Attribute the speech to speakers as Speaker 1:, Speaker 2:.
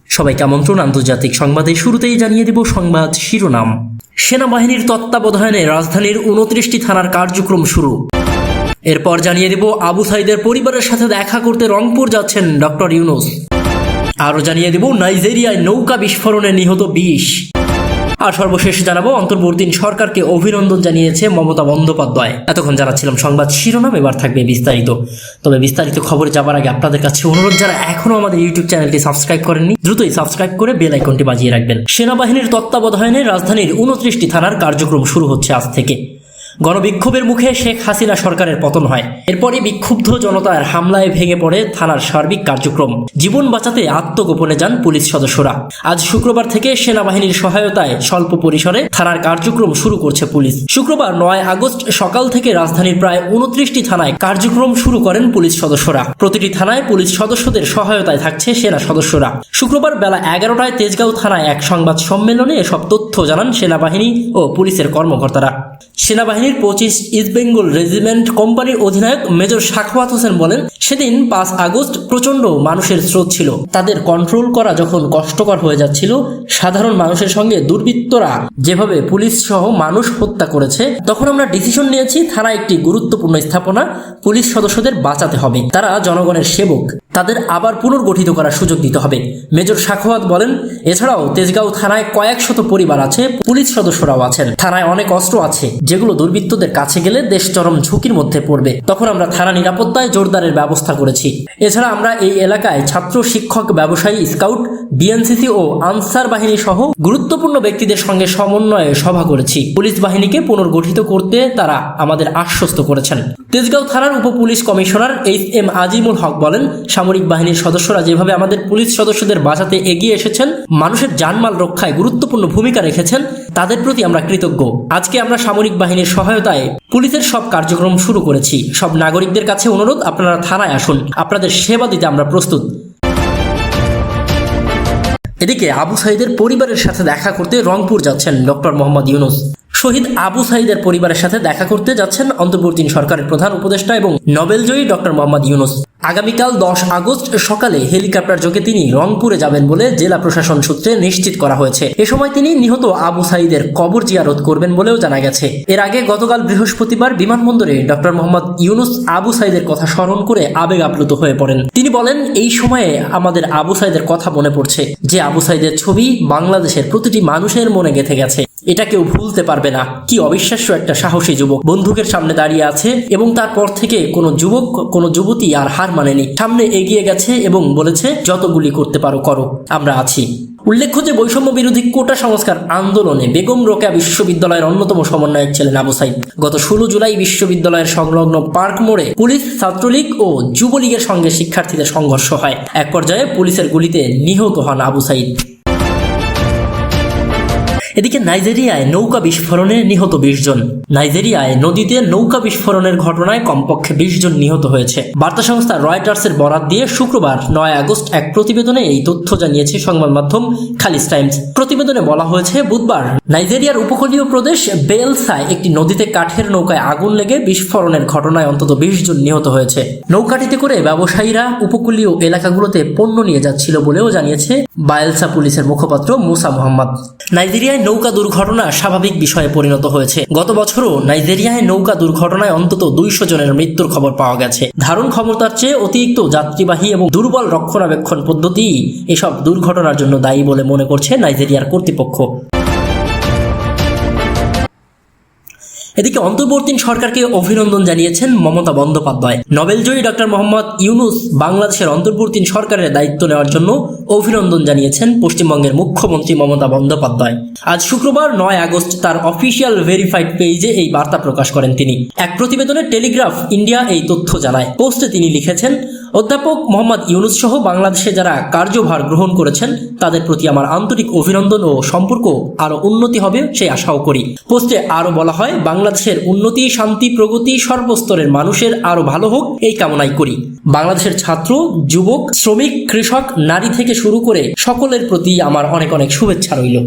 Speaker 1: সবাইকে আমন্ত্রণ আন্তর্জাতিক সংবাদে। শুরুতেই জানিয়ে দেব সংবাদ শিরোনাম। সেনাবাহিনীর তত্ত্বাবধানে রাজধানীর 29টি থানার কার্যক্রম শুরু। এরপর জানিয়ে দেব আবু সাঈদের পরিবারের সাথে দেখা করতে রংপুর যাচ্ছেন ডক্টর ইউনূস। আরও জানিয়ে দেব নাইজেরিয়ায় নৌকা বিস্ফোরণে নিহত 20। আর সর্বশেষ জানাবো অন্তর্বর্তীন সরকারকে অভিনন্দন জানিয়েছে মমতা বন্দ্যোপাধ্যায়। এতক্ষণ জানাচ্ছিলাম সংবাদ শিরোনাম, এবার থাকবে বিস্তারিত। তবে বিস্তারিত খবরে যাবার আগে আপনাদের কাছে অনুরোধ, যারা এখনো আমাদের ইউটিউব চ্যানেলটি সাবস্ক্রাইব করেননি দ্রুতই সাবস্ক্রাইব করে বেল আইকনটি বাজিয়ে রাখবেন। সেনাবাহিনীর তত্ত্বাবধানে রাজধানীর 29টি থানার কার্যক্রম শুরু হচ্ছে আজ থেকে। গণবিক্ষোভের মুখে শেখ হাসিনা সরকারের পতন হয়। এরপরই বিক্ষুব্ধ জনতার হামলায় ভেঙে পড়ে থানার সার্বিক কার্যক্রম। জীবন বাঁচাতে আত্মগোপনে যান পুলিশ সদস্যরা। আজ শুক্রবার থেকে সেনাবাহিনীর সহায়তায় স্বল্প পরিসরে থানার কার্যক্রম শুরু করছে পুলিশ। শুক্রবার 9 আগস্ট সকাল থেকে রাজধানীর প্রায় 29টি থানায় কার্যক্রম শুরু করেন পুলিশ সদস্যরা। প্রতিটি থানায় পুলিশ সদস্যদের সহায়তায় থাকছে সেনা সদস্যরা। শুক্রবার বেলা 11টায় তেজগাঁও থানায় এক সংবাদ সম্মেলনে এসব তথ্য জানান সেনাবাহিনী ও পুলিশের কর্মকর্তারা। সেনাবাহিনীর 25 ইস্ট বেঙ্গল রেজিমেন্ট কোম্পানির অধিনায়ক মেজর সাখাওয়াত হোসেন বলেন, সেদিন 5 আগস্ট প্রচন্ড মানুষের স্রোত ছিল। তাদের কন্ট্রোল করা যখন কষ্টকর হয়ে যাচ্ছিল, সাধারণ মানুষের সঙ্গে দুর্বৃত্তরা যেভাবে পুলিশ সহ মানুষ হত্যা করেছে, তখন আমরা ডিসিশন নিয়েছি থানা একটি গুরুত্বপূর্ণ স্থাপনা, পুলিশ সদস্যদের বাঁচাতে হবে। তারা জনগণের সেবক, তাদের আবার পুনর্গঠিত করার সুযোগ দিতে হবে। মেজর সাখাওয়াত বলেন, এছাড়াও তেজগাঁও থানায় কয়েক শত পরিবার আছে, পুলিশ সদস্যরাও আছেন। থানায় অনেক অস্ত্র আছে, যেগুলো দুর্বৃত্তদের কাছে গেলে দেশ চরম ঝুঁকির মধ্যে পড়বে। তখন আমরা থানা নিরাপত্তায় জোরদারের ব্যবস্থা করেছি। এছাড়া আমরা এই এলাকায় ছাত্র, শিক্ষক, ব্যবসায়ী, স্কাউট, বিএনসিসি ও আনসার বাহিনী সহ গুরুত্বপূর্ণ ব্যক্তিদের সঙ্গে সমন্বয়ে সভা করেছি। পুলিশ বাহিনীকে পুনর্গঠিত করতে তারা আমাদের আশ্বস্ত করেছেন। তেজগাঁও থানার উপ পুলিশ কমিশনার HM আজিমুল হক বলেন, সামরিক বাহিনীর সদস্যরা যেভাবে আমাদের পুলিশ সদস্যদের বাঁচাতে এগিয়ে এসেছেন, মানুষের জানমাল রক্ষায় গুরুত্বপূর্ণ ভূমিকা রেখেছেন, তাদের প্রতি আমরা কৃতজ্ঞ। আজকে আমরা সামরিক বাহিনীর সহায়তায় পুলিশের সব কার্যক্রম শুরু করেছি। সব নাগরিকদের কাছে অনুরোধ, আপনারা থানায় আসুন, আপনাদের সেবা দিতে আমরা প্রস্তুত। এদিকে আবু সাঈদের পরিবারের সাথে দেখা করতে রংপুর যাচ্ছেন ডক্টর মোহাম্মদ ইউনূস। শহীদ আবু সাঈদের পরিবারের সাথে দেখা করতে যাচ্ছেন অন্তর্বর্তীন সরকারের প্রধান উপদেষ্টা এবং নোবেলজয়ী ডক্টর মোহাম্মদ ইউনূস। আগামীকাল 10 আগস্ট সকালে হেলিকপ্টার যোগে তিনি রংপুরে যাবেন বলে জেলা প্রশাসন সূত্রে নিশ্চিত করা হয়েছে। এ সময় তিনি নিহত আবু সাঈদের কবর জিয়ারত করবেন বলেও জানা গেছে। এর আগে গতকাল বৃহস্পতিবার বিমানবন্দরে ডক্টর মোহাম্মদ ইউনূস আবু সাঈদের কথা স্মরণ করে আবেগ আপ্লুত হয়ে পড়েন। তিনি বলেন, এই সময়ে আমাদের আবু সাঈদের কথা মনে পড়ছে, যে আবু সাঈদের ছবি বাংলাদেশের প্রতিটি মানুষের মনে গেঁথে গেছে। এটা কেউ ভুলতে পারবে না। কি অবিশ্বাস্য একটা সাহসী যুবক, বন্দুকের সামনে দাঁড়িয়ে আছে এবং তারপর থেকে কোনো যুবক, কোনো যুবতী আর হার মানেনি, সামনে এগিয়ে গেছে এবং বলেছে, যত গুলি করতে পারো করো, আমরা আছি। উল্লেখ্য যে বৈষম্য বিরোধী কোটা সংস্কার আন্দোলনে বেগম রোকেয়া বিশ্ববিদ্যালয়ের অন্যতম সমন্বয়ক ছিলেন আবু সাঈদ। গত 16 জুলাই বিশ্ববিদ্যালয়ের সংলগ্ন পার্ক মোড়ে পুলিশ, ছাত্রলীগ ও যুবলীগের সঙ্গে শিক্ষার্থীদের সংঘর্ষ হয়। এক পর্যায়ে পুলিশের গুলিতে নিহত হন আবু সাঈদ। এদিকে নাইজেরিয়ায় নৌকা বিস্ফোরণে নিহত 20 জন। নাইজেরিয়ায় নদীতে নৌকা বিস্ফোরণের ঘটনায় কমপক্ষে 20 জন নিহত হয়েছে। বার্তা সংস্থা রয়টার্সের বরাত দিয়ে শুক্রবার 9 আগস্ট এক প্রতিবেদনে এই তথ্য জানিয়েছে সংবাদ মাধ্যম খালিজ টাইমস। প্রতিবেদনে বলা হয়েছে, বুধবার নাইজেরিয়ার উপকূলীয় প্রদেশ বেলসায় একটি নদীতে কাঠের নৌকায় আগুন লেগে বিস্ফোরণের ঘটনায় অন্তত 20 জন নিহত হয়েছে। নৌকাটিতে করে ব্যবসায়ীরা উপকূলীয় এলাকাগুলোতে পণ্য নিয়ে যাচ্ছিল বলেও জানিয়েছে বায়েলসা পুলিশের মুখপাত্র মুসা মোহাম্মদ। নাইজেরিয়ায় নৌকা দুর্ঘটনা স্বাভাবিক বিষয়ে পরিণত হয়েছে। গত বছরও নাইজেরিয়ায় নৌকা দুর্ঘটনায় অন্তত 200 জনের মৃত্যুর খবর পাওয়া গেছে। ধারণ ক্ষমতার চেয়ে অতিরিক্ত যাত্রীবাহী এবং দুর্বল রক্ষণাবেক্ষণ পদ্ধতি এসব দুর্ঘটনার জন্য দায়ী বলে মনে করছে নাইজেরিয়ার কর্তৃপক্ষ। এদিকে অন্তর্বর্তীন সরকারকে অভিনন্দন জানিয়েছেন মমতা বন্দ্যোপাধ্যায়। নোবেলজয়ী ডক্টর মোহাম্মদ ইউনূস বাংলাদেশের অন্তর্বর্তীন সরকারের দায়িত্ব নেওয়ার জন্য অভিনন্দন জানিয়েছেন পশ্চিমবঙ্গের মুখ্যমন্ত্রী মমতা বন্দ্যোপাধ্যায়। আজ শুক্রবার 9 আগস্ট তার অফিসিয়াল ভেরিফাইড পেজে এই বার্তা প্রকাশ করেন তিনি। এক প্রতিবেদনে টেলিগ্রাফ ইন্ডিয়া এই তথ্য জানায়। পোস্টে তিনি লিখেছেন, অধ্যাপক মোহাম্মদ ইউনূস সহ বাংলাদেশে যারা কার্যভার গ্রহণ করেছেন তাদের প্রতি আমার আন্তরিক অভিনন্দন ও সম্পর্ক আরো উন্নতি হবে সেই আশাও করি। পোস্টে আরো বলা হয়, বাংলাদেশের উন্নতি, শান্তি, প্রগতি, সর্বস্তরের মানুষের আরো ভালো হোক এই কামনাই করি। বাংলাদেশের ছাত্র, যুবক, শ্রমিক, কৃষক, নারী থেকে শুরু করে সকলের প্রতি আমার অনেক অনেক শুভেচ্ছা রইল।